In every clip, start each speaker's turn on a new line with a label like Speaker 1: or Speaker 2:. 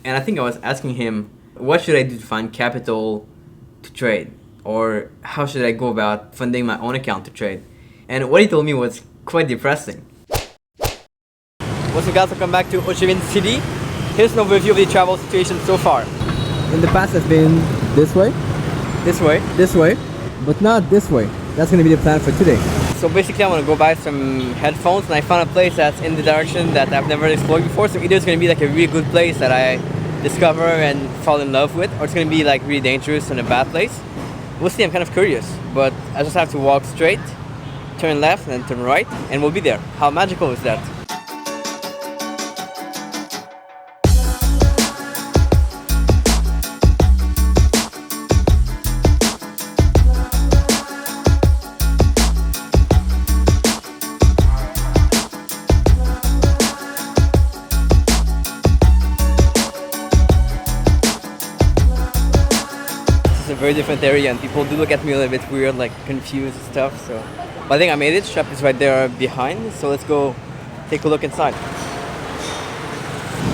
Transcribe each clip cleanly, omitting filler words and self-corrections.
Speaker 1: And I think I was asking him, what should I do to find capital to trade? Or how should I go about funding my own account to trade? And what he told me was quite depressing. What's up guys, welcome back to Ho Chi Minh City. Here's an overview of the travel situation so far.
Speaker 2: In the past it's been this way,
Speaker 1: This way.
Speaker 2: but not this way. That's going to be the plan for today.
Speaker 1: So basically I want to go buy some headphones, and I found a place that's in the direction that I've never explored before. So either it's going to be like a really good place that I discover and fall in love with, or it's going to be like really dangerous and a bad place. We'll see, I'm kind of curious. But I just have to walk straight, turn left and then turn right, and we'll be there. How magical is that? A very different area, and people do look at me a little bit weird, like confused and stuff. So, but I think I made it. Shop is right there behind, so let's go take a look inside.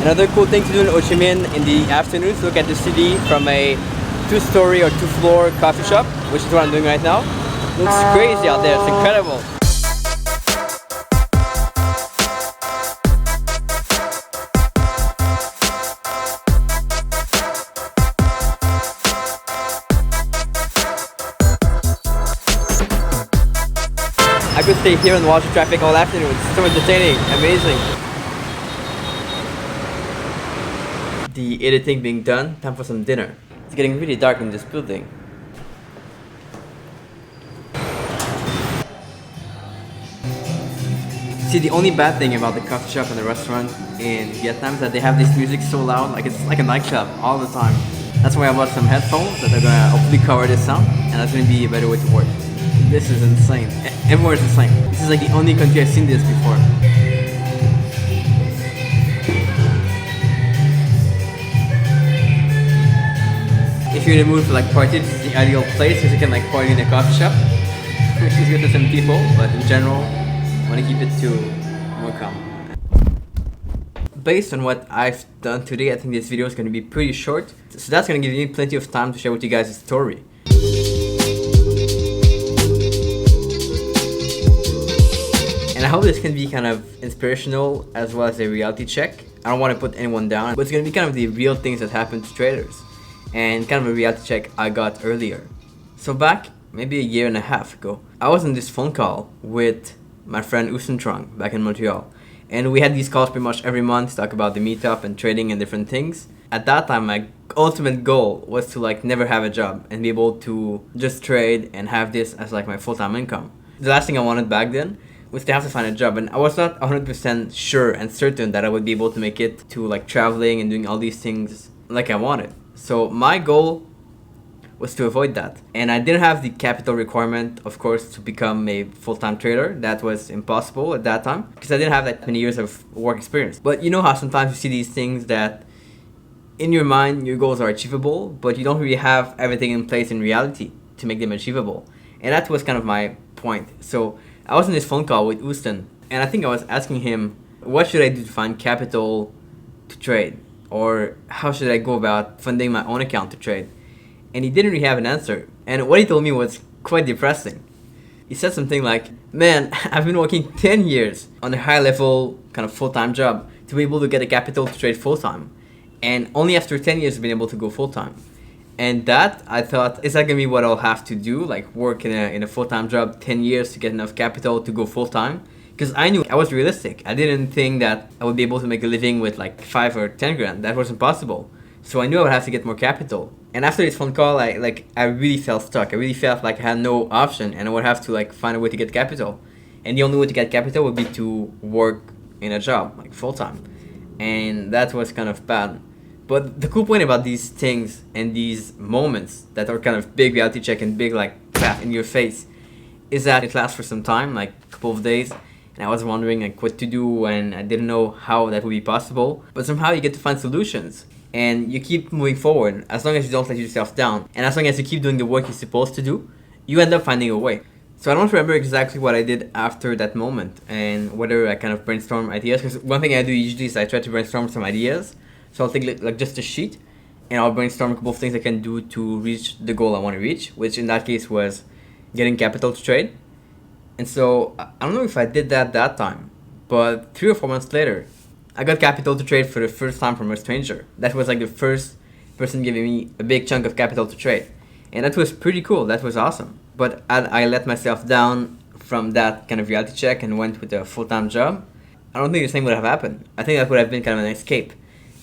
Speaker 1: Another cool thing to do in Ho Chi Minh in the afternoon is look at the city from a two-story or two-floor coffee shop, which is what I'm doing right now. Looks crazy out there. It's incredible. I could stay here and watch the traffic all afternoon. It's so entertaining, amazing. The editing being done, time for some dinner. It's getting really dark in this building. See, the only bad thing about the coffee shop and the restaurant in Vietnam is that they have this music so loud, like it's like a nightclub all the time. That's why I bought some headphones that are gonna hopefully cover this sound, and that's gonna be a better way to work. This is insane. Everywhere is insane. This is like the only country I've seen this before. If you're in the mood for like party, this is the ideal place because you can like party in a coffee shop, which is good to some people, but in general, I want to keep it to more calm. Based on what I've done today, I think this video is going to be pretty short, so that's going to give me plenty of time to share with you guys a story. And I hope this can be kind of inspirational as well as a reality check. I don't want to put anyone down, but it's going to be kind of the real things that happen to traders and kind of a reality check I got earlier. So back maybe a year and a half ago, I was on this phone call with my friend Etienne back in Montreal. And we had these calls pretty much every month to talk about the meetup and trading and different things. At that time, my ultimate goal was to like never have a job and be able to just trade and have this as like my full-time income. The last thing I wanted back then was to have to find a job, and I was not 100% sure and certain that I would be able to make it to like traveling and doing all these things like I wanted. So my goal was to avoid that, and I didn't have the capital requirement, of course, to become a full-time trader. That was impossible at that time because I didn't have that many years of work experience. But you know how sometimes you see these things that in your mind your goals are achievable, but you don't really have everything in place in reality to make them achievable. And that was kind of my point. So I was on this phone call with Houston, and I think I was asking him, what should I do to find capital to trade? Or how should I go about funding my own account to trade? And he didn't really have an answer. And what he told me was quite depressing. He said something like, man, I've been working 10 years on a high level kind of full-time job to be able to get a capital to trade full-time. And only after 10 years I've been able to go full-time. And that, I thought, is that going to be what I'll have to do? Like work in a full-time job 10 years to get enough capital to go full-time? Because I knew I was realistic. I didn't think that I would be able to make a living with like 5 or 10 grand. That was impossible. So I knew I would have to get more capital. And after this phone call, I really felt stuck. I really felt like I had no option and I would have to like find a way to get capital. And the only way to get capital would be to work in a job, like full-time. And that was kind of bad. But the cool point about these things and these moments that are kind of big reality check and big like slap in your face is that it lasts for some time, like a couple of days. And I was wondering like what to do, and I didn't know how that would be possible. But somehow you get to find solutions and you keep moving forward as long as you don't let yourself down. And as long as you keep doing the work you're supposed to do, you end up finding a way. So I don't remember exactly what I did after that moment and whether I kind of brainstorm ideas, because one thing I do usually is I try to brainstorm some ideas, So I'll take like just a sheet, and I'll brainstorm a couple of things I can do to reach the goal I want to reach, which in that case was getting capital to trade. And so I don't know if I did that time, but 3 or 4 months later, I got capital to trade for the first time from a stranger. That was like the first person giving me a big chunk of capital to trade. And that was pretty cool. That was awesome. But I let myself down from that kind of reality check and went with a full-time job. I don't think the same would have happened. I think that would have been kind of an escape.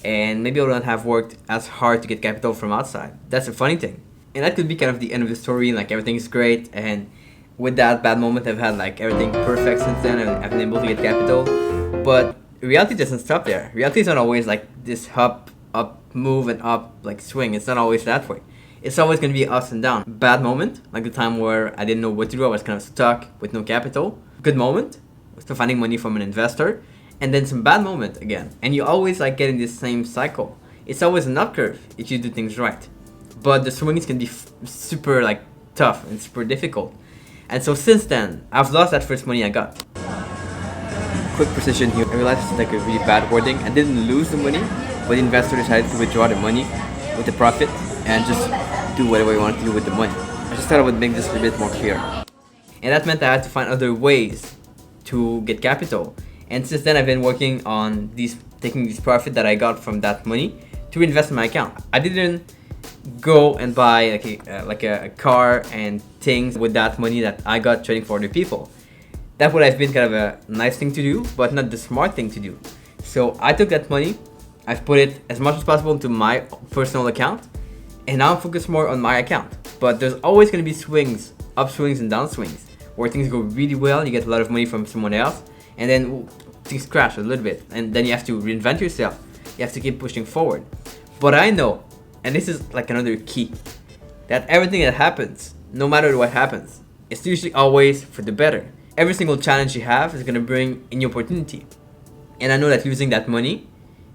Speaker 1: And maybe I wouldn't have worked as hard to get capital from outside. That's a funny thing. And that could be kind of the end of the story, like everything's great, and with that bad moment I've had like everything perfect since then, and I've been able to get capital. But reality doesn't stop there. Reality is not always like this up move and up like swing. It's not always that way. It's always going to be ups and down. Bad moment, like the time where I didn't know what to do, I was kind of stuck with no capital. Good moment, still finding money from an investor. And then some bad moment again. And you always like get in this same cycle. It's always an up curve if you do things right. But the swings can be super like tough and super difficult. And so since then, I've lost that first money I got. Quick precision here. I realized it's like a really bad wording. I didn't lose the money, but the investor decided to withdraw the money with the profit and just do whatever he wanted to do with the money. I just thought I would make this a bit more clear. And that meant I had to find other ways to get capital. And since then, I've been working on taking this profit that I got from that money to invest in my account. I didn't go and buy like a car and things with that money that I got trading for other people. That would have been kind of a nice thing to do, but not the smart thing to do. So I took that money, I've put it as much as possible into my personal account, and now I'm focused more on my account. But there's always going to be swings, upswings and downswings, where things go really well, you get a lot of money from someone else, and then things crash a little bit, and then you have to reinvent yourself. You have to keep pushing forward. But I know, and this is like another key, that everything that happens, no matter what happens, it's usually always for the better. Every single challenge you have is going to bring a new opportunity. And I know that losing that money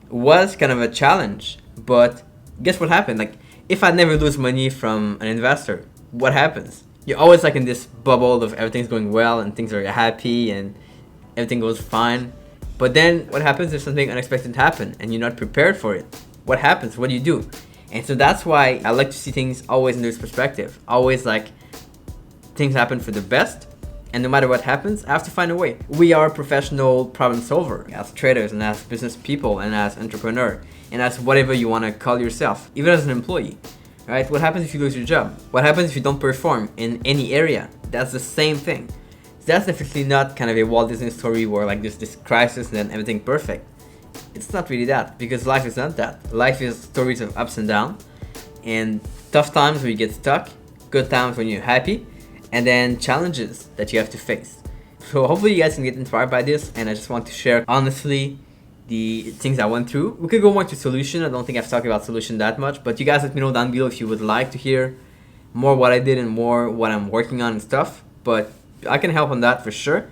Speaker 1: was kind of a challenge, but guess what happened? Like, if I never lose money from an investor, what happens? You're always like in this bubble of everything's going well and things are happy and everything goes fine. But then what happens if something unexpected happens and you're not prepared for it? What happens? What do you do? And so that's why I like to see things always in this perspective. Always like things happen for the best. And no matter what happens, I have to find a way. We are professional problem solver as traders and as business people and as entrepreneur and as whatever you want to call yourself, even as an employee. Right? What happens if you lose your job? What happens if you don't perform in any area? That's the same thing. That's definitely not kind of a Walt Disney story where like there's this crisis and then everything perfect. It's not really that, because life is not that. Life is stories of ups and downs, and tough times where you get stuck, good times when you're happy, and then challenges that you have to face. So hopefully you guys can get inspired by this, and I just want to share honestly the things I went through. We could go more to solution. I don't think I've talked about solution that much, but you guys let me know down below if you would like to hear more what I did and more what I'm working on and stuff. But I can help on that for sure.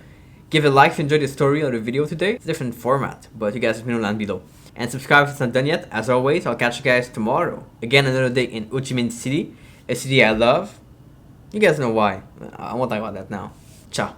Speaker 1: Give a like if you enjoyed the story or the video today. It's a different format, but you guys let me know down below. And subscribe if it's not done yet. As always, I'll catch you guys tomorrow. Again, another day in Ho Chi Minh City, a city I love. You guys know why. I won't talk about that now. Ciao.